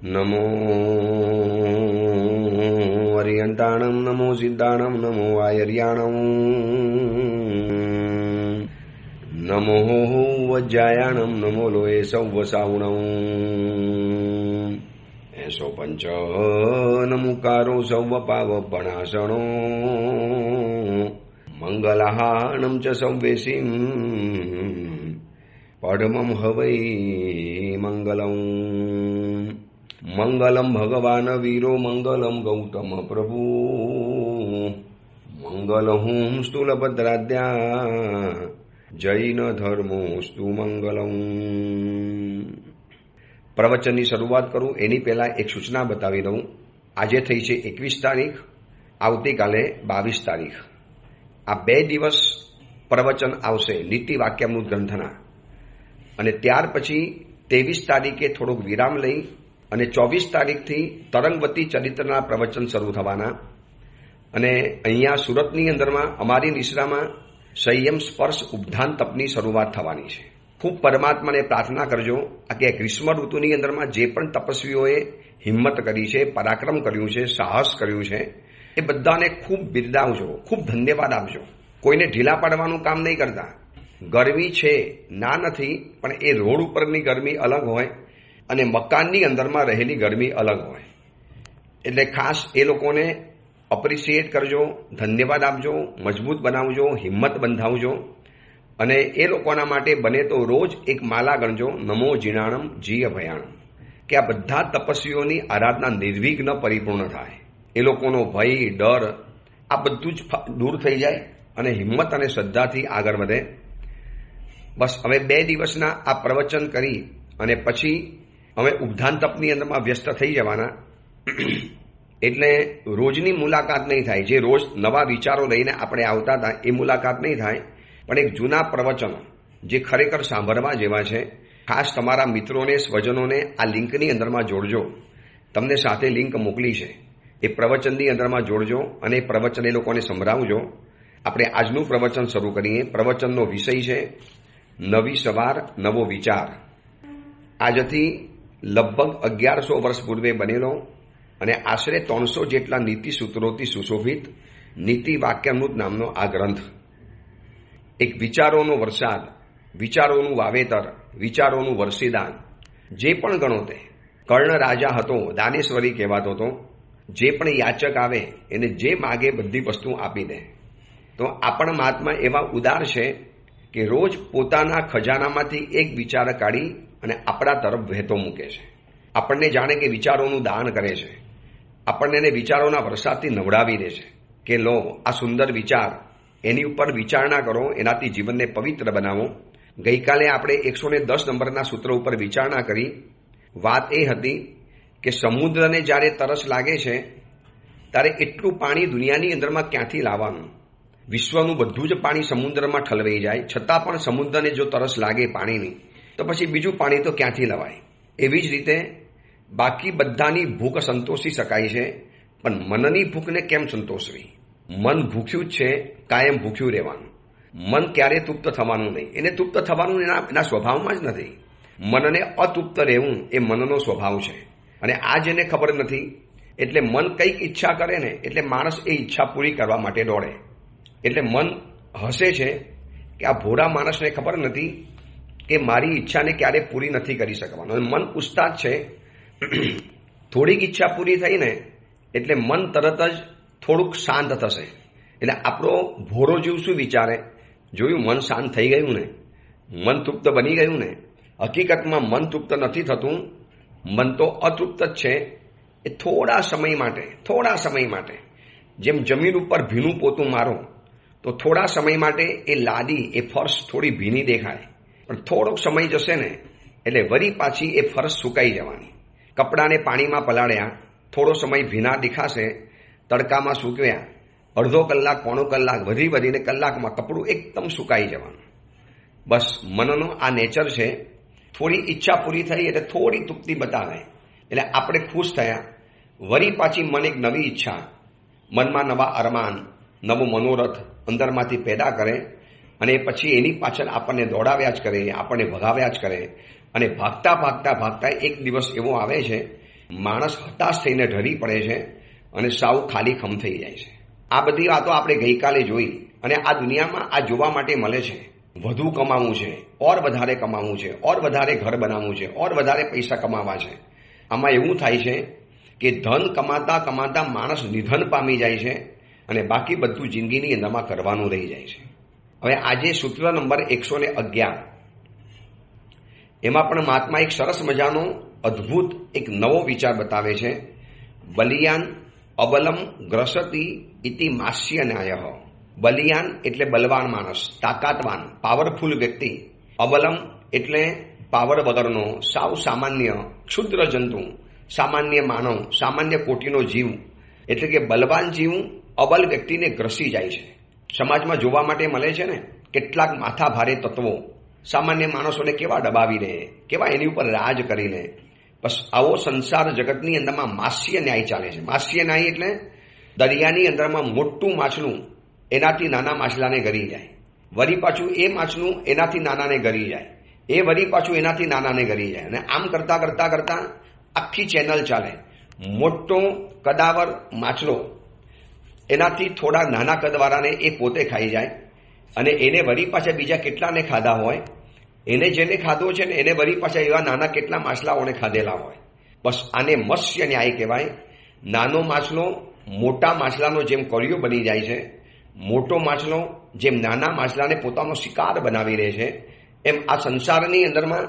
નમો અરિયંતાણમ નમો સિદ્ધાણમ નમો આયર્યાણમ નમો વજ્જાયાણમ નમો લોએ સૌવસાવણમ એસો પંચ નમુકારો સૌવ પાવપણાસણો મંગલાહાણમ ચ સૌવેસીમ પડમમ હવૈ મંગલમ મંગલમ ભગવાન વીરો મંગલમ ગૌતમ પ્રભુ મંગલહું સ્થૂલભદ્રાદ્યા જૈન ધર્મોસ્તુ મંગલમ. પ્રવચનની શરૂઆત કરું એની પહેલા એક સૂચના બતાવી દઉં. આજે થઈ છે 21 તારીખ, આવતીકાલે 22 તારીખ. આ 2 દિવસ પ્રવચન આવશે નીતિ વાક્યામૃત ગ્રંથના, અને ત્યાર પછી 23 તારીખે થોડોક વિરામ લઈ અને 24 તારીખથી તરંગવતી ચરિત્રના પ્રવચન શરૂ થવાના. અને અહીંયા સુરતની અંદરમાં અમારી નિશ્રામાં સંયમ સ્પર્શ ઉપધાન તપની શરૂઆત થવાની છે. ખૂબ પરમાત્માને પ્રાર્થના કરજો કે ગ્રીષ્મ ઋતુની અંદરમાં જે પણ તપસ્વીઓએ હિંમત કરી છે, પરાક્રમ કર્યું છે, સાહસ કર્યું છે, એ બધાને ખૂબ બિરદાવજો, ખૂબ ધન્યવાદ આપજો. કોઈને ઢીલા પાડવાનું કામ નહીં કરતા. ગરમી છે ના નથી, પણ એ રોડ ઉપરની ગરમી અલગ હોય અને મકાનની અંદરમાં રહેલી ગરમી અલગ હોય. એટલે ખાસ એ લોકોને અપ્રિશિએટ કરજો, ધન્યવાદ આપજો, મજબૂત બનાવજો, હિંમત બંધાવજો. અને એ લોકોના માટે બને તો રોજ એક માલા ગણજો, નમો જીણાણમ જી અભયાણમ, કે આ બધા તપસ્વીઓની આરાધના નિર્વિઘ્ન પરિપૂર્ણ થાય. એ લોકોનો ભય, ડર આ બધું જ દૂર થઈ જાય અને હિંમત અને શ્રદ્ધાથી આગળ વધે. બસ હવે 2 દિવસના આ પ્રવચન કરી અને પછી અમે ઉપધાન તપની અંદરમાં વ્યસ્ત થઈ જવાના. એટલે રોજની મુલાકાત નહીં થાય. જે રોજ નવા વિચારો લઈને આપણે આવતા હતા એ મુલાકાત નહીં થાય, પણ એક જૂના પ્રવચનો જે ખરેખર સાંભળવા જેવા છે. ખાસ તમારા મિત્રોને, સ્વજનોને આ લિંકની અંદરમાં જોડજો. તમને સાથે લિંક મોકલી છે, એ પ્રવચનની અંદરમાં જોડજો અને એ પ્રવચન એ લોકોને સંભળાવજો. આપણે આજનું પ્રવચન શરૂ કરીએ. પ્રવચનનો વિષય છે નવી સવાર, નવો વિચાર. આજથી લગભગ 1100 વર્ષ પૂર્વે બનેલો અને આશરે 300 જેટલા નીતિ સૂત્રોથી સુશોભિત નીતિ વાક્યામૃત નામનો આ ગ્રંથ એક વિચારોનો વરસાદ, વિચારોનું વાવેતર, વિચારોનું વર્ષીદાન. જે પણ ગણો તે. કર્ણ રાજા હતો, દાનેશ્વરી કહેવાતો હતો. જે પણ યાચક આવે એને જે માગે બધી વસ્તુ આપી દે. તો આપણા મહાત્મા એવા ઉદાર છે કે રોજ પોતાના ખજાનામાંથી એક વિચાર કાઢી અને આપણા તરફ વહેતો મૂકે છે. આપણને જાણે કે વિચારોનું દાન કરે છે. આપણને એને વિચારોના વરસાદથી નવડાવી દે છે કે લો આ સુંદર વિચાર, એની ઉપર વિચારણા કરો, એનાથી જીવનને પવિત્ર બનાવો. ગઈકાલે આપણે 110 નંબરના સૂત્ર ઉપર વિચારણા કરી. વાત એ હતી કે સમુદ્રને જ્યારે તરસ લાગે છે ત્યારે એટલું પાણી દુનિયાની અંદરમાં ક્યાંથી લાવવાનું? વિશ્વનું બધું જ પાણી સમુદ્રમાં ઠલવાઈ જાય, છતાં પણ સમુદ્રને જો તરસ લાગે પાણીની, તો પછી બીજું પાણી તો ક્યાંથી લવાય? એવી જ રીતે બાકી બધાની ભૂખ સંતોષી શકાય છે, પણ મનની ભૂખને કેમ સંતોષવી? મન ભૂખ્યું જ છે, કાયમ ભૂખ્યું રહેવાનું. મન ક્યારે તૃપ્ત થવાનું નહીં. એને તૃપ્ત થવાનું એના સ્વભાવમાં જ નથી. મનને અતૃપ્ત રહેવું એ મનનો સ્વભાવ છે. અને આ જેને ખબર નથી, એટલે મન કંઈક ઈચ્છા કરે ને એટલે માણસ એ ઈચ્છા પૂરી કરવા માટે દોડે. એટલે મન હસે છે કે આ ભોળા માણસને ખબર નથી કે મારી ઈચ્છાને ક્યારે પૂરી નથી કરી શકવાનું. અને મન પૂછતા જ છે. થોડીક ઈચ્છા પૂરી થઈ ને એટલે મન તરત જ થોડુંક શાંત થશે. એટલે આપણો ભોળો જીવ શું વિચારે? જોયું, મન શાંત થઈ ગયું ને, મન તૃપ્ત બની ગયું ને. હકીકતમાં મન તૃપ્ત નથી થતું. મન તો અતૃપ્ત જ છે. એ થોડા સમય માટે જેમ જમીન ઉપર ભીનું પોતું મારો તો થોડા સમય માટે એ લાદી, એ ફર્શ થોડી ભીની દેખાય, પણ થોડોક સમય જશે ને એટલે વળી પાછી એ ફર્શ સુકાઈ જવાની. કપડાને પાણીમાં પલાળ્યા, થોડો સમય ભીના દેખાશે, તડકામાં સૂકવ્યા, અડધો કલાક, પોણો કલાક, વધીને કલાકમાં કપડું એકદમ સુકાઈ જવાનું. બસ મનનો આ નેચર છે. થોડી ઈચ્છા પૂરી થઈ એટલે થોડી તૃપ્તિ બતાવે એટલે આપણે ખુશ થયા. વળી પાછી મન એક નવી ઈચ્છા, મનમાં નવા અરમાન, નવો મનોરથ અંદરમાંથી પેદા કરે અને પછી એની પાછળ આપણને દોડાવ્યા જ કરે, આપણને ભગાવ્યા જ કરે. અને ભાગતા એક દિવસ એવો આવે છે માણસ હતાશ થઈને ઢળી પડે છે અને સાવ ખાલી ખમ થઈ જાય છે. આ બધી વાતો આપણે ગઈકાલે જોઈ અને આ દુનિયામાં આ જોવા માટે મળે છે. વધુ કમાવું છે, ઓર વધારે કમાવું છે, ઓર વધારે ઘર બનાવવું છે, ઓર વધારે પૈસા કમાવા છે. આમાં એવું થાય છે કે ધન કમાતા કમાતા માણસ નિધન પામી જાય છે અને બાકી બધું જિંદગીની અંદરમાં કરવાનું રહી જાય છે. હવે આજે સૂત્ર નંબર 111 એમાં પણ મહાત્મા એક સરસ મજાનો અદ્ભુત એક નવો વિચાર બતાવે છે. બલિયાન અબલમ ગ્રસતી ઇતિ માસ્ય ન્યાય. બલિયાન એટલે બલવાન માણસ, તાકાતવાન, પાવરફુલ વ્યક્તિ. અબલમ એટલે પાવર વગરનો, સાવ સામાન્ય ક્ષુદ્ર જંતુ, સામાન્ય માનવ, સામાન્ય કોટીનો જીવ. એટલે કે બલવાન જીવ અબલ વ્યક્તિને ગ્રસી જાય છે. સમાજમાં જોવા માટે મળે છે ને કેટલાક માથા ભારે તત્વો સામાન્ય માણસોને કેવા દબાવી લે, કેવા એની ઉપર રાજ કરી લે. બસ આવો સંસાર જગતની અંદરમાં માસ્ય ન્યાય ચાલે છે. માસ્ય ન્યાય એટલે દરિયાની અંદરમાં મોટું માછલું એનાથી નાના માછલાને ગરી જાય, વળી પાછું એ માછલું એનાથી નાનાને ગરી જાય, એ વળી પાછું એનાથી નાનાને ગરી જાય, અને આમ કરતા કરતા કરતા આખી ચેનલ ચાલે. મોટો કદાવર માછલો એનાથી થોડા નાના કદવાળાને એ પોતે ખાઈ જાય અને એને વળી પાછા બીજા કેટલાને ખાધા હોય, એને જેને ખાધો છે ને એને વળી પાછા એવા નાના કેટલા માછલાઓને ખાધેલા હોય. બસ આને મત્સ્ય ન્યાય કહેવાય. નાનો માછલો મોટા માછલાનો જેમ કોળિયો બની જાય છે, મોટો માછલો જેમ નાના માછલાને પોતાનો શિકાર બનાવી રહે છે, એમ આ સંસારની અંદરમાં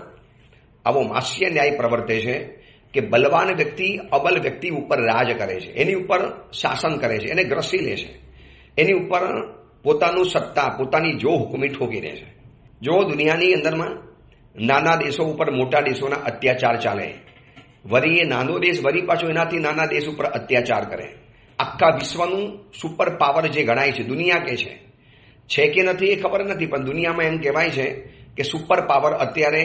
આવો માસ્ય ન્યાય પ્રવર્તે છે કે બલવાન વ્યક્તિ અબલ વ્યક્તિ ઉપર રાજ કરે છે, એની ઉપર શાસન કરે છે, એને ગ્રસી લે છે, એની ઉપર પોતાનું સત્તા, પોતાની જો હુકમી ઠોકી દે છે. જો દુનિયાની અંદરમાં નાના દેશો ઉપર મોટા દેશોના અત્યાચાર ચાલે, વળી એ નાનો દેશ વળી પાછો એનાથી નાના દેશ ઉપર અત્યાચાર કરે. આખા વિશ્વનું સુપર પાવર જે ગણાય છે, દુનિયા કે છે કે નથી એ ખબર નથી, પણ દુનિયામાં એમ કહેવાય છે કે સુપર પાવર અત્યારે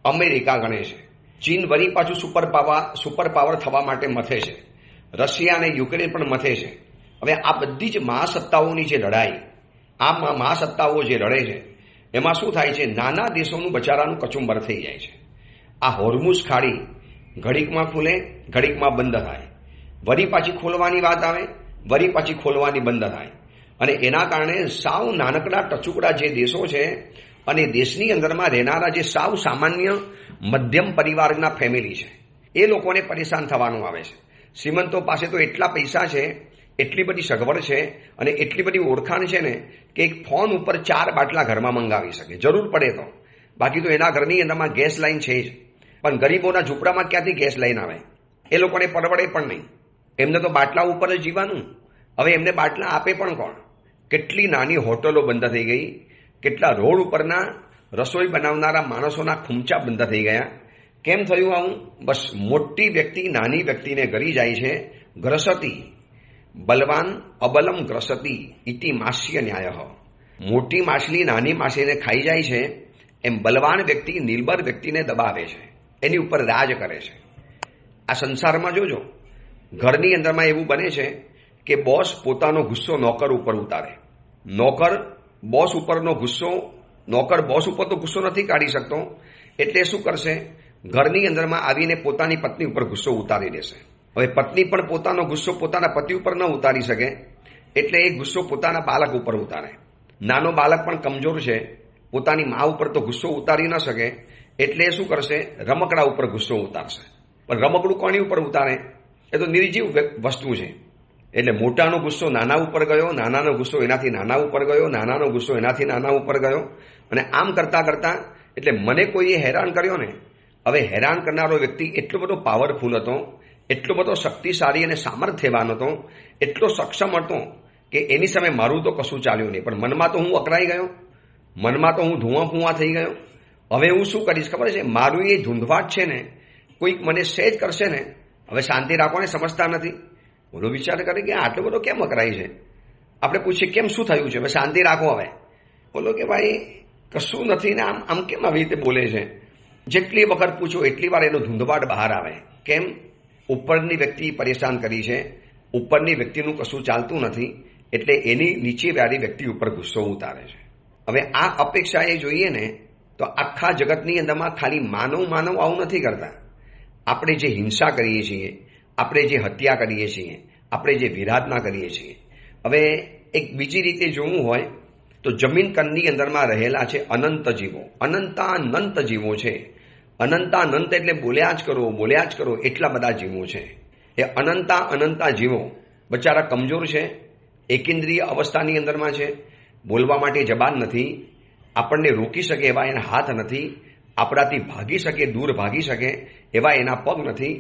અમેરિકા ગણે છે. ચીન વળી પાછું સુપર પાવર થવા માટે મથે છે. રશિયા અને યુક્રેન પણ મથે છે. હવે આ બધી જ મહાસત્તાઓની જે લડાઈ, આ મહાસત્તાઓ જે લડે છે એમાં શું થાય છે, નાના દેશોનું બચારાનું કચુંબર થઈ જાય છે. આ હોર્મુઝ ખાડી ઘડીકમાં ખુલે, ઘડીકમાં બંધ થાય, વળી પાછી ખોલવાની વાત આવે, વળી પાછી ખોલવાની બંધ થાય, અને એના કારણે સાવ નાનકડા ટચુકડા જે દેશો છે અને દેશની અંદરમાં રહેનારા જે સાવ સામાન્ય મધ્યમ પરિવારના ફેમિલી છે એ લોકોને પરેશાન થવાનું આવે છે. શ્રીમંતો પાસે તો એટલા પૈસા છે, એટલી બધી સગવડ છે અને એટલી બધી ઓળખાણ છે ને કે એક ફોન ઉપર 4 બાટલા ઘરમાં મંગાવી શકે જરૂર પડે તો. બાકી તો એના ઘરની અંદરમાં ગેસ લાઈન છે જ, પણ ગરીબોના ઝૂંપડામાં ક્યાંથી ગેસ લાઈન આવે? એ લોકોને પરવડે પણ નહીં. એમને તો બાટલા ઉપર જ જીવાનું. હવે એમને બાટલા આપે પણ કોણ? કેટલી નાની હોટલો બંધ થઈ ગઈ, કેટલા રોડ ઉપરના રસોઈ બનાવનારા માણસોના ખૂંચા બંધ થઈ ગયા. કેમ થયું આવું? બસ મોટી વ્યક્તિ નાની વ્યક્તિને ગરી જાય છે. ગ્રસતી બલવાન અબલમ ગ્રસતી ઇતિ માસ્ય ન્યાય. મોટી માછલી નાની માછલીને ખાઈ જાય છે એમ બલવાન વ્યક્તિ નિર્બળ વ્યક્તિને દબાવે છે, એની ઉપર રાજ કરે છે. આ સંસારમાં જોજો, ઘરની અંદરમાં એવું બને છે કે બોસ પોતાનો ગુસ્સો નોકર ઉપર ઉતારે, નોકર બોસ ઉપરનો ગુસ્સો, નોકર બોસ ઉપર તો ગુસ્સો નથી કાઢી શકતો, એટલે શું કરશે, ઘરની અંદરમાં આવીને પોતાની પત્ની ઉપર ગુસ્સો ઉતારી દેશે. હવે પત્ની પણ પોતાનો ગુસ્સો પોતાના પતિ ઉપર ન ઉતારી શકે, એટલે એ ગુસ્સો પોતાના બાળક ઉપર ઉતારે. નાનો બાળક પણ કમજોર છે, પોતાની મા ઉપર તો ગુસ્સો ઉતારી ન શકે, એટલે એ શું કરશે, રમકડા ઉપર ગુસ્સો ઉતારશે. પણ રમકડું કોની ઉપર ઉતારે? એ તો નિર્જીવ વસ્તુ છે. એટલે મોટાનો ગુસ્સો નાના ઉપર ગયો, નાનાનો ગુસ્સો એનાથી નાના ઉપર ગયો, નાનાનો ગુસ્સો એનાથી નાના ઉપર ગયો, અને આમ કરતા કરતા એટલે મને કોઈએ હેરાન કર્યો ને. હવે હેરાન કરનારો વ્યક્તિ એટલો બધો પાવરફુલ હતો, એટલો બધો શક્તિશાળી અને સામર્થ્યવાન હતો, એટલો સક્ષમ હતો કે એની સામે મારું તો કશું ચાલ્યું નહીં. પણ મનમાં તો હું અકળાઈ ગયો, મનમાં તો હું ધુઆ થઈ ગયો. હવે હું શું કરીશ ખબર છે? મારું એ ધૂંધવાટ છે ને, કોઈક મને સહેજ કરશે ને, હવે શાંતિ રાખવાને સમજતા નથી. બોલો વિચાર કરે કે આટલો બધો કેમ અકળાય છે? આપણે પૂછીએ કેમ શું થયું છે? હવે શાંતિ રાખો. હવે બોલો કે ભાઈ કશું નથી ને, આમ કેમ આવી રીતે બોલે છે? જેટલી વખત પૂછો એટલી વાર એનો ધૂંધવાટ બહાર આવે. કેમ? ઉપરની વ્યક્તિ પરેશાન કરી છે, ઉપરની વ્યક્તિનું કશું ચાલતું નથી, એટલે એની નીચેવાળી વ્યક્તિ ઉપર ગુસ્સો ઉતારે છે. હવે આ અપેક્ષાએ જોઈએ ને તો આખા જગતની અંદરમાં ખાલી માનવ આવું નથી કરતા. આપણે જે હિંસા કરીએ છીએ, આપણે જે હત્યા કરીએ છીએ, આપણે જે વિરાધના કરીએ છીએ. હવે એક બીજી રીતે જોવું હોય તો જમીન કણની અંદરમાં રહેલા છે અનંત જીવો, અનંતાનંત જીવો છે. અનંતાનંત એટલે બોલ્યા જ કરો એટલા બધા જીવો છે. એ અનંતા જીવો બચારા કમજોર છે, એકેન્દ્રિય અવસ્થાની અંદરમાં છે, બોલવા માટે જબાન નથી, આપણને રોકી શકે એવા એના હાથ નથી, આપણાથી ભાગી શકે, દૂર ભાગી શકે એવા એના પગ નથી,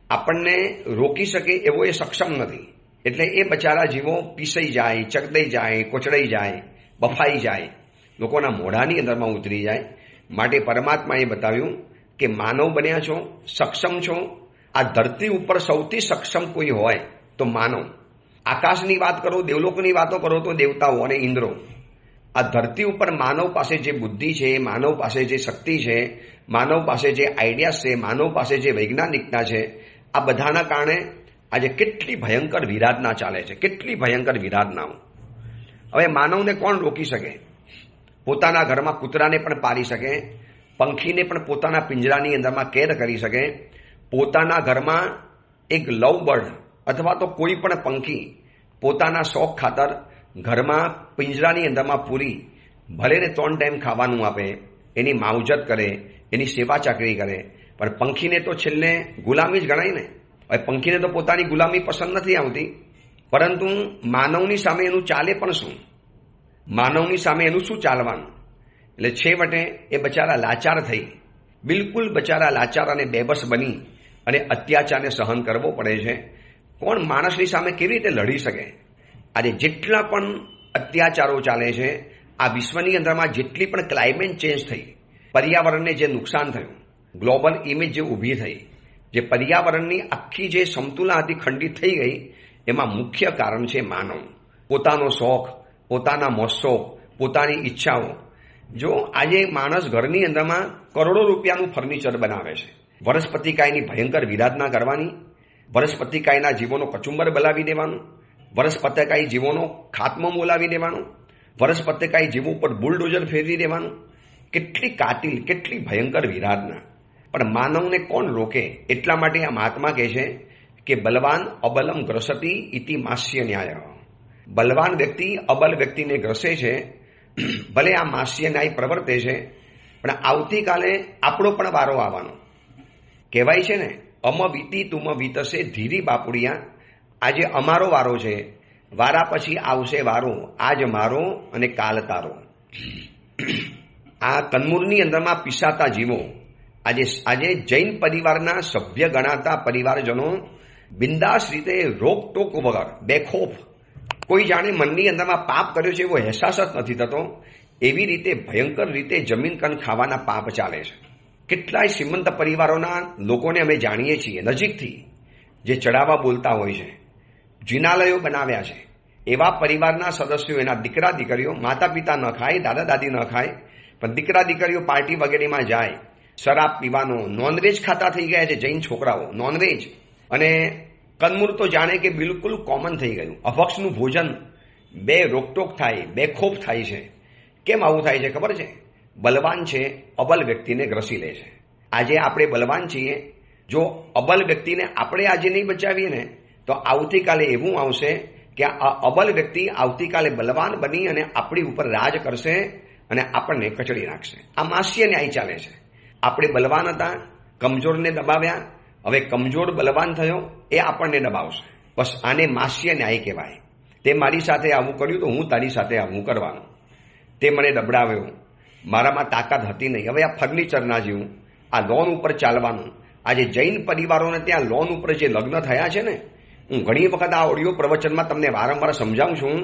આપણને રોકી શકે એવો એ સક્ષમ નથી. એટલે એ બચારા જીવો પીસાઈ જાય, ચકદાઈ જાય, કોચડાઈ જાય, બફાઈ જાય, લોકોના મોઢાની અંદરમાં ઉતરી જાય. માટે પરમાત્માએ બતાવ્યું કે માનવ બન્યા છો, સક્ષમ છો. આ ધરતી ઉપર સૌથી સક્ષમ કોઈ હોય તો માનવ. આકાશની વાત કરો, દેવલોકની વાતો કરો તો દેવતાઓ અને ઇન્દ્રો. આ ધરતી ઉપર માનવ પાસે જે બુદ્ધિ છે, માનવ પાસે જે શક્તિ છે, માનવ પાસે જે આઈડિયાસ છે, માનવ પાસે જે વૈજ્ઞાનિકતા છે, આ બધાના કારણે આજે કેટલી ભયંકર વિરાધના ચાલે છે, કેટલી ભયંકર વિરાધનાઓ. હવે માનવને કોણ રોકી શકે? પોતાના ઘરમાં કૂતરાને પણ પાળી શકે, પંખીને પણ પોતાના પિંજરાની અંદરમાં કેદ કરી શકે, પોતાના ઘરમાં એક લવ બર્ડ અથવા તો કોઈ પણ પંખી પોતાના શોખ ખાતર ઘરમાં પિંજરાની અંદરમાં પૂરી ભલે ને 3 ટાઈમ ખાવાનું આપે, એની માવજત કરે, એની સેવા ચાકરી કરે, પણ પંખીને તો છેલ્લે ગુલામી જ ગણાય ને. હવે પંખીને તો પોતાની ગુલામી પસંદ નથી આવતી, પરંતુ માનવની સામે એનું ચાલે પણ શું? માનવની સામે એનું શું ચાલવાનું? એટલે છેવટે એ બચારા લાચાર થઈ, બિલકુલ બચારા લાચાર અને બેબસ બની અને અત્યાચારને સહન કરવો પડે છે. કોણ માણસની સામે કેવી રીતે લડી શકે? આજે જેટલા પણ અત્યાચારો ચાલે છે, આ વિશ્વની અંદરમાં જેટલી પણ ક્લાઇમેટ ચેન્જ થઈ, પર્યાવરણને જે નુકસાન થયું, ગ્લોબલ ઇમેજ જે ઊભી થઈ, જે પર્યાવરણની આખી જે સમતુલા હતી ખંડિત થઈ ગઈ, એમાં મુખ્ય કારણ છે માનવ. પોતાનો શોખ, પોતાના મોજશોખ, પોતાની ઈચ્છાઓ. જો આજે માણસ ઘરની અંદરમાં કરોડો રૂપિયાનું ફર્નિચર બનાવે છે, વનસ્પતિકાયની ભયંકર વિરાધના કરવાની, વનસ્પતિકાયના જીવોનો કચુંબર બોલાવી દેવાનું, વનસ્પતિકાય જીવોનો ખાત્મો બોલાવી દેવાનું, વનસ્પતિકાય જીવો ઉપર બુલડોઝર ફેરવી દેવાનું. કેટલી કાતિલ, કેટલી ભયંકર વિરાધના. પણ માનવને કોણ રોકે? એટલા માટે આ મહાત્મા કહે છે કે બલવાન અબલમ ગ્રસતી ઇતિ માસ્ય ન્યાય. બલવાન વ્યક્તિ અબલ વ્યક્તિને ગ્રસે છે. ભલે આ માસ્ય ન્યાય પ્રવર્તે છે, પણ આવતીકાલે આપણો પણ વારો આવવાનો. કહેવાય છે ને, અમ વીતી તુમ વીતશે ધીરી બાપુડિયા. આજે અમારો વારો છે, વારા પછી આવશે વારો, આજ મારો અને કાલ તારો. આ તન્મૂળની અંદરમાં પીસાતા જીવો આજે જૈન પરિવારના સભ્ય ગણાતા પરિવારજનો બિંદાસ રીતે રોકટોક વગર બેખોફ, કોઈ જાણે મનની અંદરમાં પાપ કર્યો છે એવો અહેસાસ જ નથી થતો, એવી રીતે ભયંકર રીતે જમીન કણ ખાવાના પાપ ચાલે છે. કેટલાય શ્રીમંત પરિવારોના લોકોને અમે જાણીએ છીએ નજીકથી, જે ચડાવવા બોલતા હોય છે, જિનાલયો બનાવ્યા છે. એવા પરિવારના સદસ્યો, એના દીકરા દીકરીઓ, માતા પિતા ન ખાય, દાદા દાદી ન ખાય, પણ દીકરા દીકરીઓ પાર્ટી વગેરેમાં જાય, શરાબ પીવાનો, નોનવેજ ખાતા થઈ ગયા છે જૈન છોકરાઓ, નોનવેજ. અને કંદમૂળ તો જાણે કે બિલકુલ કોમન થઈ ગયું. અભક્ષનું ભોજન, બે રોકટોક થાય, બેખોફ થાય છે. કેમ આવું થાય છે ખબર છે? બલવાન છે, અબલ વ્યક્તિને ગ્રસી લે છે. આજે આપણે બલવાન છીએ, જો અબલ વ્યક્તિને આપણે આજે નહીં બચાવીએ ને, તો આવતીકાલે એવું આવશે કે આ અબલ વ્યક્તિ આવતીકાલે બલવાન બની અને આપણી ઉપર રાજ કરશે અને આપણને કચડી નાખશે. આ માસ્ય ન્યાય ચાલે છે. આપણે બલવાન હતા, કમજોરને દબાવ્યા, હવે કમજોર બલવાન થયો, એ આપણને દબાવશે. બસ આને માસ્ય ન્યાય કહેવાય. તે મારી સાથે આવું કર્યું તો હું તારી સાથે આવું કરવાનું. તે મને દબડાવ્યો, મારામાં તાકાત હતી નહીં. હવે આ ફર્નિચરના જેવું, આ લોન ઉપર ચાલવાનું. આજે જૈન પરિવારોને ત્યાં લોન ઉપર જે લગ્ન થયા છે ને, હું ઘણી વખત આ ઓડિયો પ્રવચનમાં તમને વારંવાર સમજાવું છું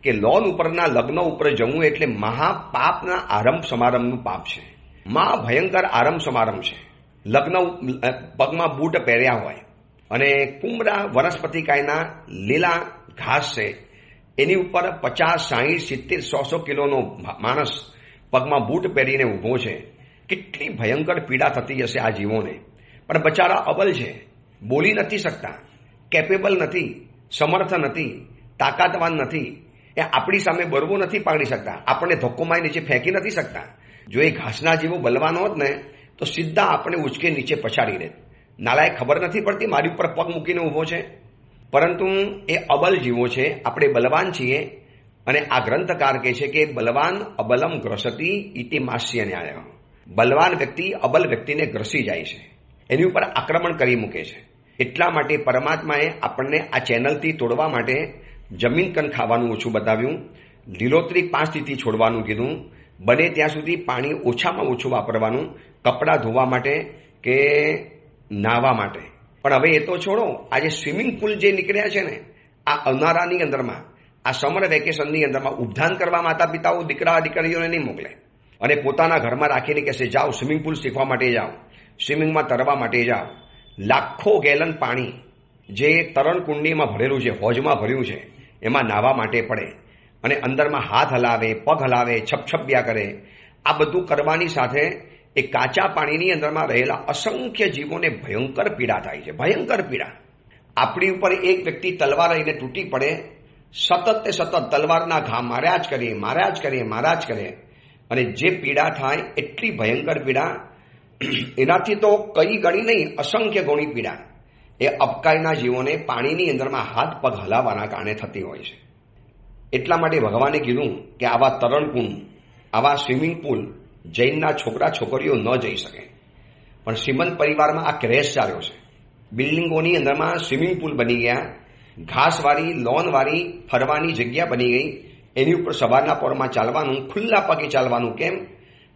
કે લોન ઉપરના લગ્ન ઉપર જવું એટલે મહાપાપના આરંભ સમારંભનું પાપ છે. મહા ભયંકર આરંભ સમારંભ છે. લગ્ન પગમાં બૂટ પહેર્યા હોય અને કુમરા વનસ્પતિકાયના લીલા ઘાસ છે, એની ઉપર 50, 60, 70, 100 કિલોનો માણસ પગમાં બૂટ પહેરીને ઊભો છે. કેટલી ભયંકર પીડા થતી હશે આ જીવોને. પણ બચારા અબલ છે, બોલી નથી શકતા, કેપેબલ નથી, સમર્થ નથી, તાકાતવાન નથી. એ આપણી સામે બરવો નથી પાડી શકતા, આપણને ધક્કો મારી નીચે ફેંકી નથી શકતા. જો એ ઘાસના જેવો બલવાન હોત ને તો સીધા આપણે ઉચકે નીચે પછાડી દે. નાલાયક ખબર નથી પડતી મારી ઉપર પગ મૂકીને ઊભો છે, પરંતુ એ અબલ જીવો છે, આપણે બલવાન છીએ. અને આ ગ્રંથકાર કહે છે કે બલવાન અબલમ ગ્રસતી ઇતિ માસ્ય ન્યાય. બલવાન વ્યક્તિ અબલ વ્યક્તિને ગ્રસી જાય છે, એની ઉપર આક્રમણ કરી મૂકે છે. એટલા માટે પરમાત્માએ આપણને આ ચેનલથી તોડવા માટે જમીન કન ખાવાનું ઓછું બતાવ્યું, લીલોતરી 5 તિથિ છોડવાનું કીધું, બને ત્યાં સુધી પાણી ઓછામાં ઓછું વાપરવાનું, કપડાં ધોવા માટે કે નાહવા માટે. પણ હવે એ તો છોડો, આજે સ્વિમિંગ પુલ જે નીકળ્યા છે ને, આ ઉનાળાની અંદરમાં, આ સમર વેકેશનની અંદરમાં ઉદ્યાન કરવા માતા પિતાઓ દીકરા દીકરીઓને નહીં મોકલે અને પોતાના ઘરમાં રાખીને કહેશે જાઓ સ્વિમિંગ પુલ શીખવા માટે જાઓ, સ્વિમિંગમાં તરવા માટે જાઓ. લાખો ગેલન પાણી જે તરણ કુંડીમાં ભરેલું છે, હોજમાં ભર્યું છે, એમાં નાહવા માટે પડે અને અંદરમાં હાથ હલાવે, પગ હલાવે, છપછપિયા કરે. આ બધું કરવાની સાથે એ કાચા પાણીની અંદરમાં રહેલા અસંખ્ય જીવોને ભયંકર પીડા થાય છે, ભયંકર પીડા. આપણી ઉપર એક વ્યક્તિ તલવાર લઈને તૂટી પડે, સતત તલવારના ઘા માર્યા જ કરે અને જે પીડા થાય એટલી ભયંકર પીડા, એનાથી તો કઈ ગણી નહીં, અસંખ્ય ગણી પીડા એ અપકાયના જીવોને પાણીની અંદરમાં હાથ પગ હલાવવાના કારણે થતી હોય છે. એટલા માટે ભગવાને કીધું કે આવા તરણકુંડ, આવા સ્વિમિંગ પુલ જૈનના છોકરા છોકરીઓ ન જઈ શકે. પણ શ્રીમંત પરિવારમાં આ ક્રેઝ ચાલ્યો છે. બિલ્ડિંગોની અંદરમાં સ્વિમિંગ પુલ બની ગયા, ઘાસવાળી લોનવાળી ફરવાની જગ્યા બની ગઈ. એની ઉપર સવારના પોરમાં ચાલવાનું, ખુલ્લા પગે ચાલવાનું. કેમ?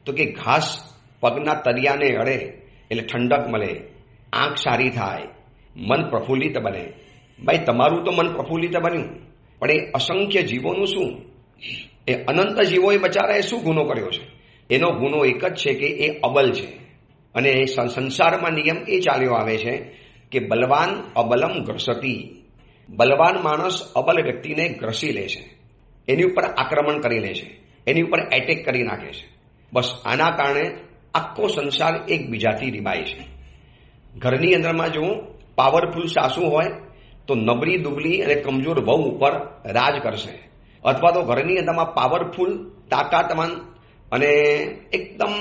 તો કે ઘાસ પગના તરિયાને અડે એટલે ઠંડક મળે, આંખ સારી થાય, મન પ્રફુલ્લિત બને. ભાઈ તમારું તો મન પ્રફુલ્લિત બન્યું, પણ એ અસંખ્ય જીવોનું શું? એ અનંત જીવોએ બચારાએ શું ગુનો કર્યો છે? એનો ગુનો એક જ છે કે એ અબલ છે. અને સંસારમાં નિયમ એ ચાલ્યો આવે છે કે બલવાન અબલમ ગ્રસતી. બલવાન માણસ અબલ વ્યક્તિને ગ્રસી લે છે, એની ઉપર આક્રમણ કરી લે છે, એની ઉપર એટેક કરી નાખે છે. બસ આના કારણે આખો સંસાર એકબીજાથી રીબાય છે. ઘરની અંદરમાં જો પાવરફુલ સાસુ હોય તો નબળી દુબળી અને કમજોર વહુ ઉપર રાજ કરશે, અથવા તો ઘરની અંદરમાં પાવરફુલ તાકાતવાન અને એકદમ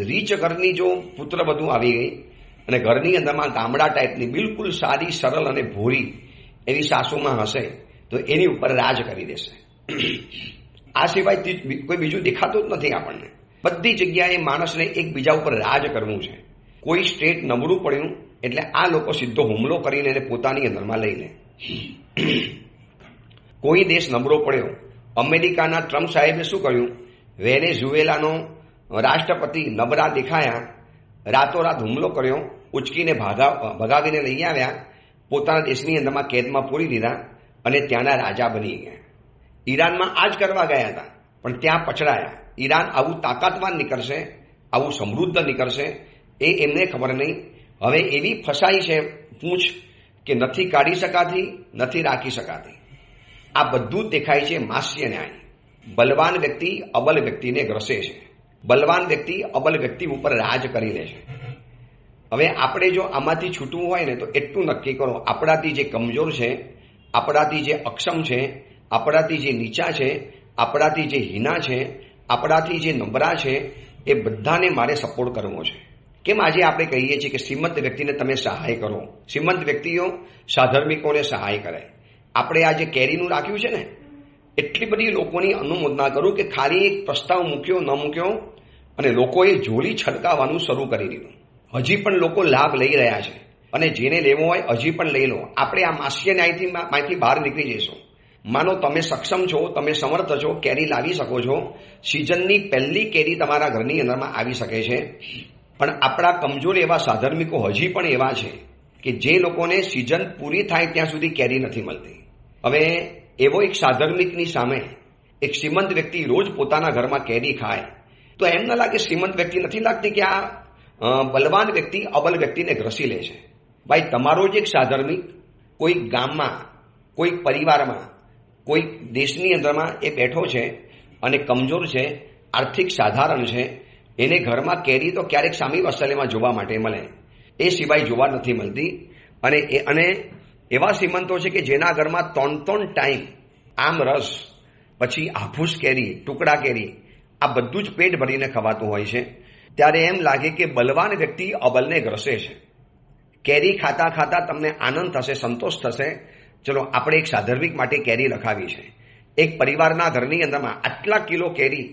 રીચ ઘરની જો પુત્ર વધુ આવી ગઈ અને ઘરની અંદરમાં ગામડા ટાઈપની બિલકુલ સાદી સરળ અને ભોળી એવી સાસુમાં હશે તો એની ઉપર રાજ કરી દેશે. આ સિવાય કોઈ બીજું દેખાતું જ નથી આપણને. બધી જગ્યાએ માણસને એકબીજા ઉપર રાજ કરવું છે. કોઈ સ્ટેટ નબળું પડ્યું એટલે આ લોકો સીધો હુમલો કરીને એને પોતાની અંદરમાં લઈ લે. કોઈ દેશ નબળો પડ્યો, અમેરિકાના ટ્રમ્પ સાહેબે શું કર્યું? વેનેઝુએલાનો રાષ્ટ્રપતિ નબળા દેખાયા, રાતોરાત હુમલો કર્યો, ઉચકીને ભગાવીને લઈ આવ્યા, પોતાના દેશની અંદરમાં કેદમાં પૂરી દીધા અને ત્યાંના રાજા બની ગયા. ઈરાનમાં આ જ કરવા ગયા હતા પણ ત્યાં પછડાયા. ઈરાન આવું તાકાતવાન નીકળશે, આવું સમૃદ્ધ નીકળશે એ એમને ખબર નહીં. હવે એવી ફસાઈ છે પૂંછ કે નથી કાઢી શકાતી, નથી રાખી શકાતી. આ બધું દેખાય છે માસ્ય ન્યાય. બલવાન વ્યક્તિ અબલ વ્યક્તિને ગ્રસે છે, બલવાન વ્યક્તિ અબલ વ્યક્તિ ઉપર રાજ કરી લે છે. હવે આપણે જો આમાંથી છૂટવું હોય ને તો એટલું નક્કી કરો, આપણાથી જે કમજોર છે, આપણાથી જે અક્ષમ છે, આપણાથી જે નીચા છે, આપણાથી જે હીના છે, આપણાથી જે નબળા છે, એ બધાને મારે સપોર્ટ કરવો છે. કેમ આજે આપણે કહીએ છીએ કે શ્રીમંત વ્યક્તિને તમે સહાય કરો, શ્રીમંત વ્યક્તિઓ સાધર્મિકોને સહાય કરે. આપણે આ જે કેરીનું રાખ્યું છે ને, એટલી બધી લોકોની અનુમોદના કરું કે ખાલી એક પ્રસ્તાવ મૂક્યો ન મૂક્યો અને લોકોએ જોડી છટકાવવાનું શરૂ કરી દીધું. હજી પણ લોકો લાભ લઈ રહ્યા છે અને જેને લેવો હોય હજી પણ લઈ લો. આપણે આ માસ્ય ન્યાયથી બહાર નીકળી જઈશું. માનો તમે સક્ષમ છો, તમે સમર્થ છો, કેરી લાવી શકો છો, સિઝનની પહેલી કેરી તમારા ઘરની અંદરમાં આવી શકે છે. પણ આપણા કમજોર એવા સાધર્મિકો હજી પણ એવા છે કે જે લોકોને સિઝન પૂરી થાય ત્યાં સુધી કેરી નથી મળતી. હવે એવો એક સાધર્મિકની સામે એક શ્રીમંત વ્યક્તિ રોજ પોતાના ઘરમાં કેરી ખાય તો એમ ન લાગે? શ્રીમંત વ્યક્તિ નથી લાગતી કે આ બલવાન વ્યક્તિ અબલ વ્યક્તિને ગ્રસી લે છે? ભાઈ તમારો જ એક સાધર્મિક કોઈ ગામમાં, કોઈ પરિવારમાં, કોઈ દેશની અંદરમાં એ બેઠો છે અને કમજોર છે, આર્થિક સાધારણ છે, એને ઘરમાં કેરી તો ક્યારેક સામી વસલેમાં જોવા માટે મળે, એ સિવાય જોવા નથી મળતી. અને એવા શ્રીમંતો છે કે જેના ઘરમાં 3 ટાઈમ આમ રસ, પછી હાફૂસ કેરી, ટુકડા કેરી, આ બધું જ પેટ ભરીને ખવાતું હોય છે. ત્યારે એમ લાગે કે બલવાન વ્યક્તિ અબલને ગ્રસે છે. કેરી ખાતા ખાતા તમને આનંદ થશે, સંતોષ થશે. ચલો આપણે એક સાધર્મિક માટે કેરી લખાવી છે. એક પરિવારના ઘરની અંદરમાં આટલા કિલો કેરી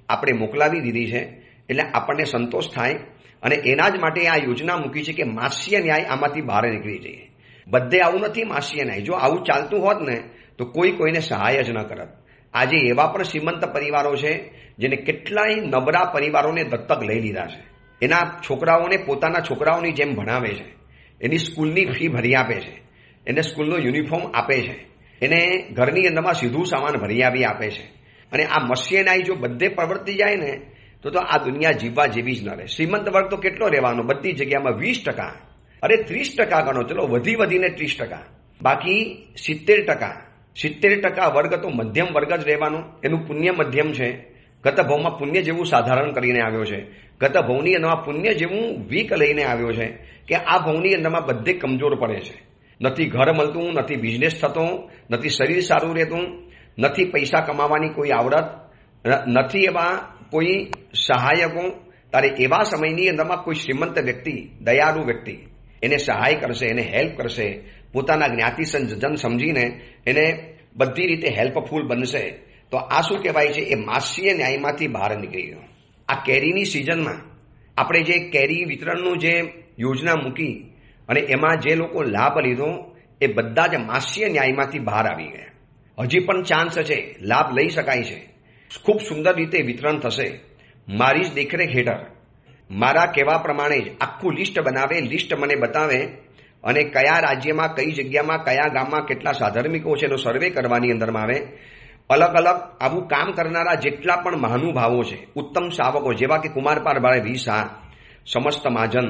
આપણે મોકલાવી દીધી છે, એટલે આપણને સંતોષ થાય. અને એના જ માટે આ યોજના મૂકી છે કે માસ્ય ન્યાય આમાંથી બહાર નીકળી જઈએ. બધે આવું નથી માસ્ય ન્યાય. જો આવું ચાલતું હોત ને તો કોઈને સહાય જ ન કરત. આજે એવા પણ શ્રીમંત પરિવારો છે જેને કેટલાય નબળા પરિવારોને દત્તક લઈ લીધા છે. એના છોકરાઓને પોતાના છોકરાઓની જેમ ભણાવે છે, એની સ્કૂલની ફી ભરી આપે છે, એને સ્કૂલનો યુનિફોર્મ આપે છે, એને ઘરની અંદરમાં સીધું સામાન ભરી આપી આપે છે. અને આ મત્સ્ય ન્યાય જો બધે પ્રવર્તી જાય ને તો આ દુનિયા જીવવા જેવી જ ન રહે. શ્રીમંત વર્ગ તો કેટલો રહેવાનો? બધી જગ્યામાં 20%, અરે 30% ગણો, ચલો વધીને 30%, બાકી 70% વર્ગ તો મધ્યમ વર્ગ જ રહેવાનો. એનું પુણ્ય મધ્યમ છે. ગત ભાવમાં પુણ્ય જેવું સાધારણ કરીને આવ્યો છે, ગત ભાવની અંદરમાં પુણ્ય જેવું વીક લઈને આવ્યો છે કે આ ભાવની અંદરમાં બધે કમજોર પડે છે. નથી ઘર મળતું, નથી બિઝનેસ થતો, નથી શરીર સારું રહેતું, નથી પૈસા કમાવાની કોઈ આવડત, નથી એવા કોઈ સહાયકો. તારે એવા સમયની અંદરમાં કોઈ શ્રીમંત વ્યક્તિ, દયાળુ વ્યક્તિ એને સહાય કરશે, એને હેલ્પ કરશે, પોતાના જ્ઞાતિ જન સમજીને એને બધી રીતે હેલ્પફુલ બનશે. તો આ શું કહેવાય છે? એ માસ્ય ન્યાયમાંથી બહાર નીકળી ગયો. આ કેરીની સિઝનમાં આપણે જે કેરી વિતરણનું જે યોજના મૂકી અને એમાં જે લોકો લાભ લીધો એ બધા જ માસ્ય ન્યાયમાંથી બહાર આવી ગયા. હજી પણ ચાન્સ છે, લાભ લઈ શકાય છે. ખૂબ સુંદર રીતે વિતરણ થશે. મારી જ દેખરેખ હેઠળ મારા કહેવા પ્રમાણે જ આખું લિસ્ટ બનાવે, લિસ્ટ મને બતાવે અને કયા રાજ્યમાં, કઈ જગ્યામાં, કયા ગામમાં કેટલા સાધર્મિકો છે એનો સર્વે કરવાની અંદરમાં આવે. અલગ અલગ આવું કામ કરનારા જેટલા પણ મહાનુભાવો છે, ઉત્તમ શાવકો, જેવા કે કુમારપાલભાઈ વી શાહ, સમસ્ત મહાજન,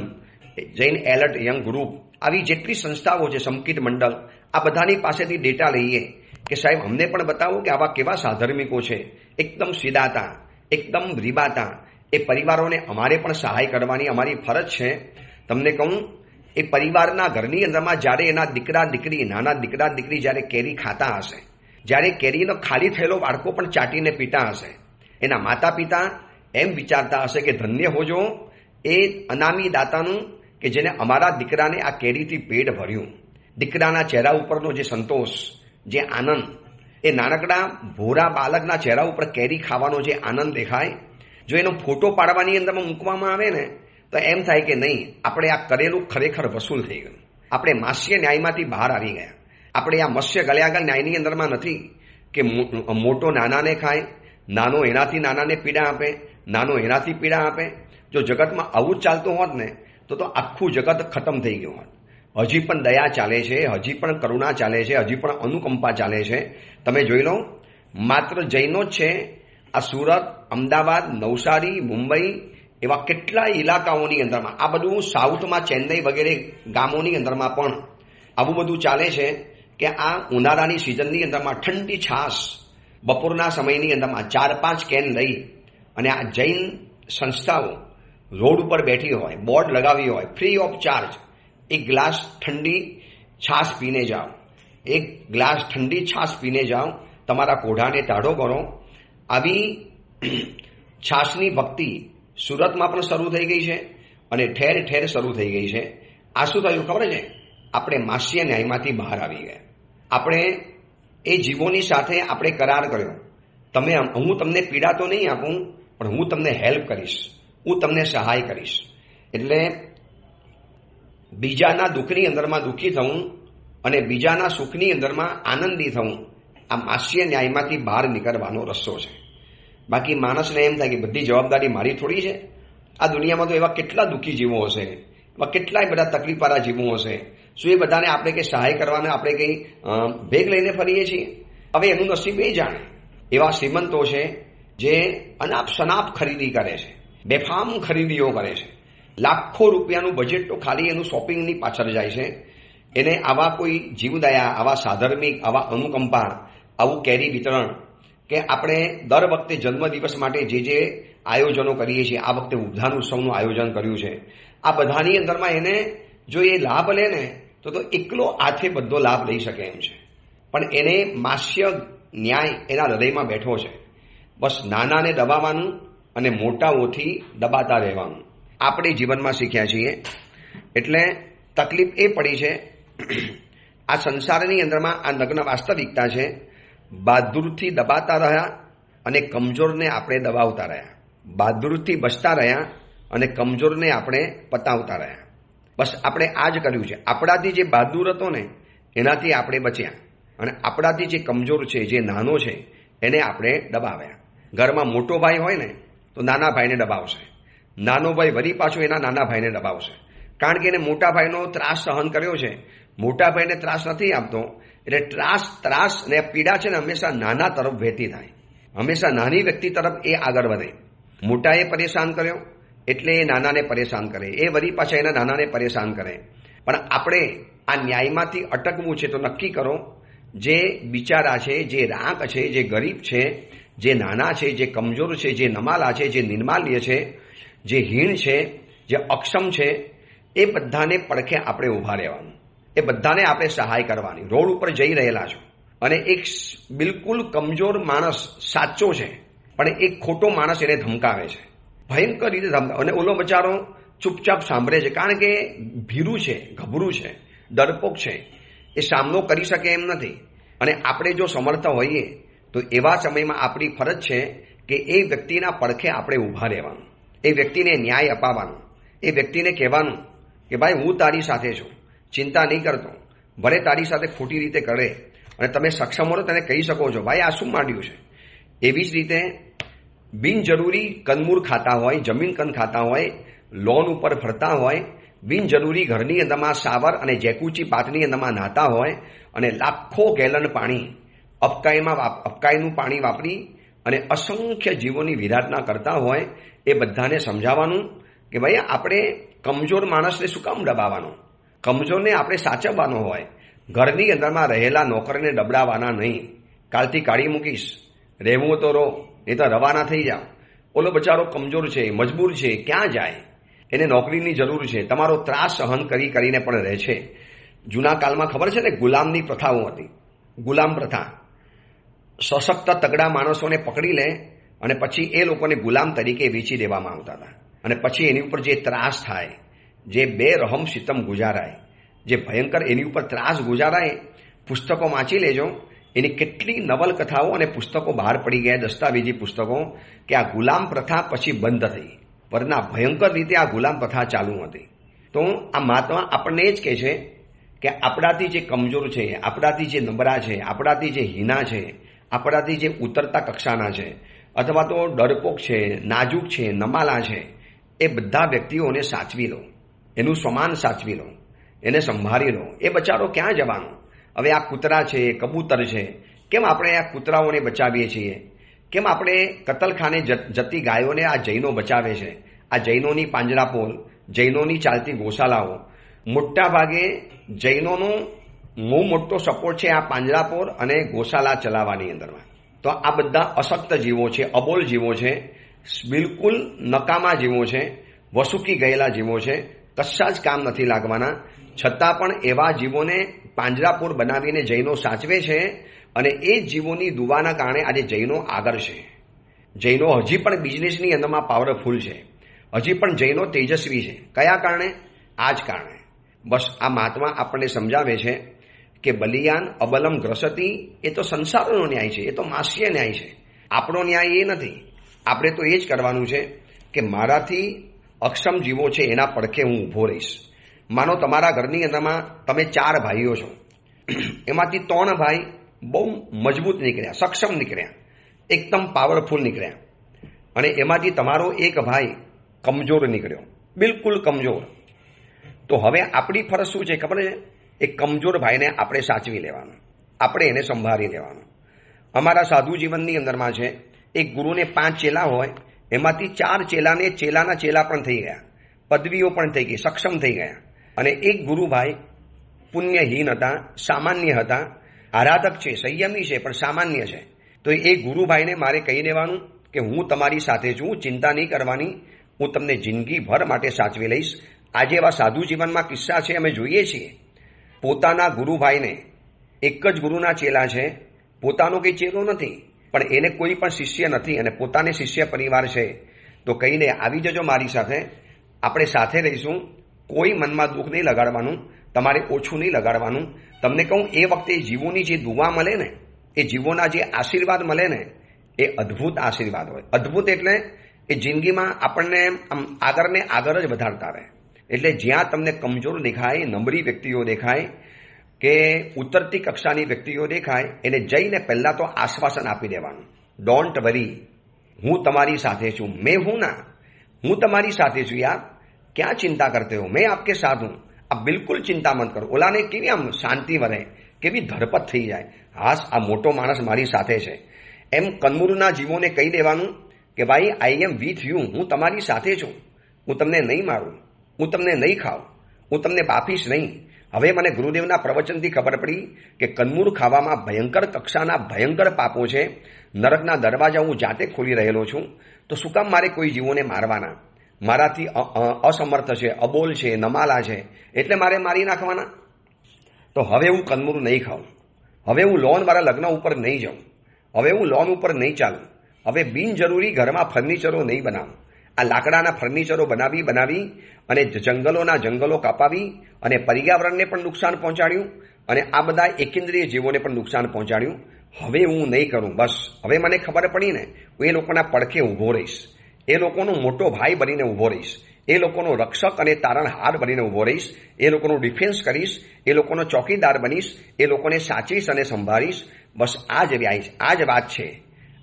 જૈન એલર્ટ યંગ ગ્રુપ, આવી જેટલી સંસ્થાઓ છે, સંકિત મંડળ, આ બધાની પાસેથી ડેટા લઈએ કે સાહેબ અમને પણ બતાવો કે આવા કેવા સાધર્મિકો છે, એકદમ સીધાતા, એકદમ રીબાતા. એ પરિવારોને અમારે પણ સહાય કરવાની અમારી ફરજ છે. તમને કહું, એ પરિવારના ઘરની અંદરમાં જ્યારે એના દીકરા દીકરી, નાના દીકરા દીકરી જ્યારે કેરી ખાતા હશે, જ્યારે કેરીનો ખાલી થયેલો બાળકો પણ ચાટીને પીતા હશે, એના માતા પિતા એમ વિચારતા હશે કે ધન્ય હોજો એ અનામી દાતાનું કે જેને અમારા દીકરાને આ કેરીથી પેટ ભર્યું. દીકરાના ચહેરા ઉપરનો જે સંતોષ, જે આનંદ, એ નાનકડા ભોરા બાળકના ચહેરા ઉપર કેરી ખાવાનો જે આનંદ દેખાય, જો એનો ફોટો પાડવાની અંદરમાં મૂકવામાં આવે ને તો એમ થાય કે નહીં, આપણે આ કરેલું ખરેખર વસૂલ થઈ ગયું. આપણે માસ્ય ન્યાયમાંથી બહાર આવી ગયા. આપણે આ મત્સ્ય ગળ્યાગળ ન્યાયની અંદરમાં નથી કે મોટો નાનાને ખાય, નાનો એનાથી નાનાને પીડા આપે, નાનો એનાથી પીડા આપે. જો જગતમાં આવું જ ચાલતું હોત ને તો આખું જગત ખતમ થઈ ગયું હોત. હજી પણ દયા ચાલે છે, હજી પણ કરુણા ચાલે છે, હજી પણ અનુકંપા ચાલે છે. તમે જોઈ લો, માત્ર જૈનો જ છે આ સુરત, અમદાવાદ, નવસારી, મુંબઈ એવા કેટલા ઇલાકાઓની અંદરમાં, આ બધું સાઉથમાં ચેન્નઈ વગેરે ગામોની અંદરમાં પણ આવું બધું ચાલે છે કે આ ઉનાળાની સિઝનની અંદરમાં ઠંડી છાશ બપોરના સમયની અંદરમાં 4-5 કેન લઈ અને આ જૈન સંસ્થાઓ રોડ ઉપર બેઠી હોય, બોર્ડ લગાવી હોય, ફ્રી ઓફ ચાર્જ એક ગ્લાસ ઠંડી છાશ પીને જાઓ, એક ગ્લાસ ઠંડી છાશ પીને જાઓ, તમારા કોઢાને ટાઢો કરો. આવી છાશની ભક્તિ સુરતમાં પણ શરૂ થઈ ગઈ છે અને ઠેર ઠેર શરૂ થઈ ગઈ છે. આ શું થયું ખબર છે? આપણે માસ્ય ન્યાયમાંથી બહાર આવી ગયા. આપણે એ જીવોની સાથે આપણે કરાર કર્યો, હું તમને પીડા તો નહીં આપું, પણ હું તમને હેલ્પ કરીશ, હું તમને સહાય કરીશ. એટલે બીજાના દુઃખની અંદરમાં દુઃખી થવું અને બીજાના સુખની અંદરમાં આનંદી થવું, આ માસ્ય ન્યાયમાંથી બહાર નીકળવાનો રસ્તો છે. બાકી માણસને એમ થાય કે બધી જવાબદારી મારી થોડી છે. આ દુનિયામાં તો એવા કેટલા દુઃખી જીવો હશે, એવા કેટલાય બધા તકલીફવાળા જીવો હશે. શું એ બધાને આપણે કંઈ સહાય કરવાના આપણે કંઈ ભેગ લઈને ફરીએ છીએ? હવે એનું નસીબ એ જાણે. એવા શ્રીમંતો છે જે અનાપ શનાપ ખરીદી કરે છે, બેફામ ખરીદીઓ કરે છે, લાખો રૂપિયાનું બજેટ તો ખાલી એનું શોપિંગની પાછળ જાય છે. એને આવા કોઈ જીવદયા, આવા સાધર્મિક, આવા અનુકંપા, આવું કેરી વિતરણ કે આપણે દર વખતે જન્મદિવસ માટે જે આયોજનો કરીએ છીએ, આ વખતે ઉદ્યાન ઉત્સવનું આયોજન કર્યું છે, આ બધાની અંદરમાં એને જો એ લાભ લે ને તો એકલો હાથે બધો લાભ લઈ શકે એમ છે. પણ એને માસ્ય ન્યાય એના હૃદયમાં બેઠો છે. બસ નાનાને દબાવવાનું અને મોટાઓથી દબાતા રહેવાનું આપણે જીવનમાં શીખ્યા છીએ. એટલે તકલીફ એ પડી છે, આ સંસારની અંદરમાં આ નગ્ન વાસ્તવિકતા છે, બહાદુરથી દબાતા રહ્યા અને કમજોરને આપણે દબાવતા રહ્યા, બહાદુરથી બચતા રહ્યા અને કમજોરને આપણે પતાવતા રહ્યા. બસ આપણે આ જ કર્યું છે. આપણાથી જે બહાદુર હતો ને એનાથી આપણે બચ્યા અને આપણાથી જે કમજોર છે, જે નાનો છે, એને આપણે દબાવ્યા. ઘરમાં મોટો ભાઈ હોય ને તો નાના ભાઈને દબાવશે, નાનો ભાઈ વળી પાછો એના નાના ભાઈને દબાવશે, કારણ કે એને મોટા ભાઈનો ત્રાસ સહન કર્યો છે. મોટા ભાઈને ત્રાસ નથી આપતો, એટલે ત્રાસ ને પીડા છે ને હંમેશા નાના તરફ વહેતી થાય, હંમેશા નાની વ્યક્તિ તરફ એ આગળ વધે. મોટાએ પરેશાન કર્યો એટલે એ નાનાને પરેશાન કરે, એ વળી પાછા એના નાનાને પરેશાન કરે. પણ આપણે આ ન્યાયમાંથી અટકવું છે તો નક્કી કરો, જે બિચારા છે, જે રાંક છે, જે ગરીબ છે, જે નાના છે, જે કમજોર છે, જે નમાલા છે, જે નિર્માલ્ય છે, જે હીણ છે, જે અક્ષમ છે, એ બધાને પડખે આપણે ઊભા રહેવાનું, એ બધાને આપણે સહાય કરવાની. રોડ ઉપર જઈ રહેલા છો અને એક બિલકુલ કમજોર માણસ સાચો છે પણ એક ખોટો માણસ એને ધમકાવે છે, ભયંકર રીતે ધમકાવે, અને ઓલો બચારો ચૂપચાપ સાંભળે છે, કારણ કે ભીરું છે, ગભરું છે, ડરપોક છે, એ સામનો કરી શકે એમ નથી. અને આપણે જો સમર્થ હોઈએ તો એવા સમયમાં આપણી ફરજ છે કે એ વ્યક્તિના પડખે આપણે ઊભા રહેવાનું, એ વ્યક્તિને ન્યાય અપાવવાનો, એ વ્યક્તિને કહેવાનું કે ભાઈ હું તારી સાથે છું, ચિંતા નહીં કરતો, ભલે તારી સાથે ખોટી રીતે કરે અને તમે સક્ષમ હો તેને કહી શકો છો ભાઈ આ શું માંડ્યું છે. એવી જ રીતે બિનજરૂરી કંદમૂળ ખાતા હોય, જમીન કંદ ખાતા હોય, લોન ઉપર ફરતા હોય, બિનજરૂરી ઘરની અંદરમાં સાવર અને જેકુચી પાટની અંદરમાં નાહતા હોય અને લાખો ગેલન પાણી અપકાઈનું પાણી વાપરી અને અસંખ્ય જીવોની વિરાટના કરતા હોય, એ બધાને સમજાવવાનું કે ભાઈ આપણે કમજોર માણસને શું કામ દબાવવાનો, કમજોરને આપણે સાચવવાનો હોય. ઘરની અંદરમાં રહેલા નોકરને દબડાવવાના નહીં, કાલથી કાઢી મૂકીશ, રહેવું તો રહો, નહીં તો રવાના થઈ જાઓ. ઓલો બચારો કમજોર છે, મજબૂર છે, ક્યાં જાય, એને નોકરીની જરૂર છે, તમારો ત્રાસ સહન કરીને પણ રહે છે. જૂના કાળમાં ખબર છે ને ગુલામની પ્રથાઓ હતી, ગુલામ પ્રથા. સશક્ત તગડા માણસોને પકડી લે અને પછી એ લોકોને ગુલામ તરીકે વેચી દેવામાં આવતા હતા, અને પછી એની ઉપર જે ત્રાસ થાય, જે બેરહમ સિતમ ગુજારાય, જે ભયંકર એની ઉપર ત્રાસ ગુજારાય, પુસ્તકો વાંચી લેજો. એની કેટલી નવલકથાઓ અને પુસ્તકો બહાર પડી ગયા, દસ્તાવેજી પુસ્તકો, કે આ ગુલામ પ્રથા પછી બંધ થઈ, વરના ભયંકર રીતે આ ગુલામ પ્રથા ચાલુ હતી. તો આ મહાત્મા આપણને જ કહે છે કે આપણાથી જે કમજોર છે, આપણાથી જે નબળા છે, આપણાથી જે હીના છે, આપણાથી જે ઉતરતા કક્ષાના છે, અથવા તો ડરપોક છે, નાજુક છે, નમાલા છે, એ બધા વ્યક્તિઓને સાચવી લો, એનું સમાન સાચવી લો, એને સંભાળી લો. એ બચારો ક્યાં જવાનો? હવે આ કૂતરા છે, કબૂતર છે, કેમ આપણે આ કૂતરાઓને બચાવીએ છીએ? કેમ આપણે કતલખાને જતી ગાયોને આ જૈનો બચાવે છે? આ જૈનોની પાંજરાપોલ, જૈનોની ચાલતી ગોશાલાઓ, મોટા ભાગે જૈનોનો બહુ મોટો સપોર્ટ છે આ પાંજરાપોર અને ગોશાલા ચલાવવાની અંદરમાં. તો આ બધા અશક્ત જીવો છે, અબોલ જીવો છે, બિલકુલ નકામા જીવો છે, વસુકી ગયેલા જીવો છે, કશા જ કામ નથી લાગવાના. છતાં પણ એવા જીવોને પાંજરાપોર બનાવીને જૈનો સાચવે છે, અને એ જીવોની દુવાના કારણે આજે જૈનો આગળ છે. જૈનો હજી પણ બિઝનેસની અંદરમાં પાવરફુલ છે, હજી પણ જૈનો તેજસ્વી છે. કયા કારણે? આ જ કારણે. બસ આ મહાત્મા આપણને સમજાવે છે કે બલિયાન અબલમ ગ્રસતી, એ તો સંસારનો ન્યાય છે, એ તો માસ્ય ન્યાય છે. આપણો ન્યાય એ નથી. આપણે તો એ જ કરવાનું છે કે મારાથી અક્ષમ જીવો છે એના પડખે હું ઊભો રહીશ. માનો તમારા ઘરની અંદરમાં તમે 4 ભાઈઓ છો, એમાંથી 3 ભાઈ બહુ મજબૂત નીકળ્યા, સક્ષમ નીકળ્યા, એકદમ પાવરફુલ નીકળ્યા, અને એમાંથી તમારો એક ભાઈ કમજોર નીકળ્યો, બિલકુલ કમજોર. તો હવે આપણી ફરજ શું છે ખબર છે? એ કમજોર ભાઈને આપણે સાચવી લેવાનો, આપણે એને સંભાળી લેવાનો. અમારા સાધુ જીવનની અંદરમાં છે, એક ગુરુને 5 ચેલા હોય, એમાંથી 4 ચેલાને ચેલાના ચેલા પણ થઈ ગયા, પદવીઓ પણ થઈ ગઈ, સક્ષમ થઈ ગયા. અને એક ગુરુભાઈ પુણ્યહીન હતા, સામાન્ય હતા, આરાધક છે, સંયમી છે, પણ સામાન્ય છે. તો એ ગુરુભાઈને મારે કહી દેવાનું કે હું તમારી સાથે છું, ચિંતા નહીં કરવાની, હું તમને જિંદગીભર માટે સાચવી લઈશ. આજે એવા સાધુ જીવનમાં કિસ્સા છે, અમે જોઈએ છીએ. પોતાના ગુરુભાઈને, એક જ ગુરુના ચેલા છે, પોતાનો કંઈ ચેલો નથી, પણ એને કોઈ પણ શિષ્ય નથી, અને પોતાને શિષ્ય પરિવાર છે, તો કહીને આવી જજો મારી સાથે, આપણે સાથે રહીશું, કોઈ મનમાં દુઃખ નહીં લગાડવાનું, તમારે ઓછું નહીં લગાડવાનું. તમને કહું, એ વખતે જીવોની જે દુઆ મળે ને, એ જીવોના જે આશીર્વાદ મળે ને, એ અદ્ભુત આશીર્વાદ હોય. અદ્ભુત એટલે એ જિંદગીમાં આપણને આમ આગળ ને આગળ જ વધારતા રહે. એટલે જ્યાં તમને કમજોર દેખાય, નબળી વ્યક્તિઓ દેખાય કે ઉતરતી કક્ષાની વ્યક્તિઓ દેખાય, એને જઈને પહેલાં તો આશ્વાસન આપી દેવાનું. ડોન્ટ વરી, હું તમારી સાથે છું. મેં હું ના, હું તમારી સાથે છું યાર. ક્યાં ચિંતા કરતે હો, મેં આપકે સાથ હું. આ બિલકુલ ચિંતા મત કરો. ઓલાને કેવી આમ શાંતિ વધે, કેવી ધરપત થઈ જાય. હાસ, આ મોટો માણસ મારી સાથે છે. એમ કનમૂરના જીવોને કહી દેવાનું કે ભાઈ, આઈ એમ વિથ યુ. હું તમારી સાથે છું. હું તમને નહીં મારું, હું તમને નહીં ખાઉં, હું તમને બાફીશ નહીં. હવે મને ગુરુદેવના પ્રવચનથી ખબર પડી કે કનમૂર ખાવામાં ભયંકર કક્ષાના ભયંકર પાપો છે. નરકના દરવાજા હું જાતે ખોલી રહેલો છું. તો શું કામ મારે કોઈ જીવોને મારવાના? મારાથી અસમર્થ છે, અબોલ છે, નમાલા છે, એટલે મારે મારી નાખવાના? તો હવે હું કનમૂર નહીં ખાઉં. હવે હું લોનવાળા લગ્ન ઉપર નહીં જાઉં. હવે હું લોન ઉપર નહીં ચાલું. હવે બિનજરૂરી ઘરમાં ફર્નિચરો નહીં બનાવું. આ લાકડાના ફર્નિચરો બનાવી અને જંગલો કાપાવી અને પર્યાવરણને પણ નુકસાન પહોંચાડ્યું અને આ બધા એકેન્દ્રીય જીવોને પણ નુકસાન પહોંચાડ્યું. હવે હું નહીં કરું. બસ હવે મને ખબર પડી ને, હું એ લોકોના પડખે ઊભો રહીશ. એ લોકોનો મોટો ભાઈ બનીને ઊભો રહીશ. એ લોકોનો રક્ષક અને તારણહાર બનીને ઊભો રહીશ. એ લોકોનું ડિફેન્સ કરીશ. એ લોકોનો ચોકીદાર બનીશ. એ લોકોને સાચવીશ અને સંભાળીશ. બસ આ જ વાત છે.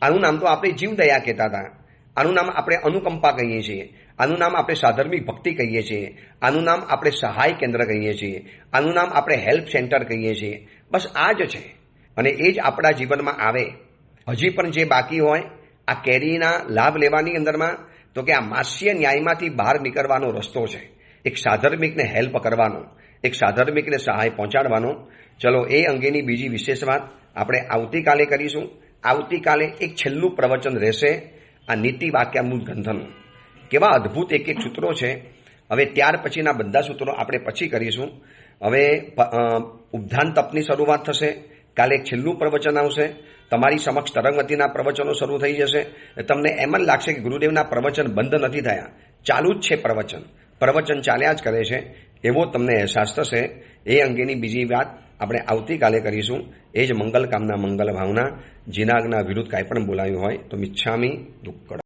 આનું નામ તો આપણે જીવદયા કહેતા હતા. આનું નામ આપણે અનુકંપા કહીએ છીએ. આનું નામ આપણે સાધર્મિક ભક્તિ કહીએ છીએ. આનું નામ આપણે સહાય કેન્દ્ર કહીએ છીએ. આનું નામ આપણે હેલ્પ સેન્ટર કહીએ છીએ. બસ આ જ છે. અને એ જ આપણા જીવનમાં આવે. હજી પણ જે બાકી હોય આ કેરીના લાભ લેવાની અંદરમાં, તો કે આ માસ્ય ન્યાયમાંથી બહાર નીકળવાનો રસ્તો છે. એક સાધર્મિકને હેલ્પ કરવાનો, એક સાધર્મિકને સહાય પહોંચાડવાનો. ચલો, એ અંગેની બીજી વિશેષ વાત આપણે આવતીકાલે કરીશું. આવતીકાલે એક છેલ્લું પ્રવચન રહેશે, આ નીતિ વાક્યામૃત ગ્રંથનું. કેવા અદ્ભુત એક સૂત્રો છે. હવે ત્યાર પછીના બધા સૂત્રો આપણે પછી કરીશું. હવે ઉપધાન તપની શરૂઆત થશે. કાલે એક છેલ્લું પ્રવચન આવશે. તમારી સમક્ષ તરંગવતીના પ્રવચનો શરૂ થઈ જશે. તમને એમ જ લાગશે કે ગુરુદેવના પ્રવચન બંધ નથી થયા, ચાલુ જ છે પ્રવચન ચાલ્યા જ કરે છે, એવો તમને અહેસાસ થશે. એ અંગેની બીજી વાત આપણે આવતીકાલે કરીશું. એ જ મંગલ કામના મંગલ ભાવના. જીનાગના વિરુદ્ધ કાંઈ પણ બોલાયું હોય તો મિચ્છામી દુક્કડ.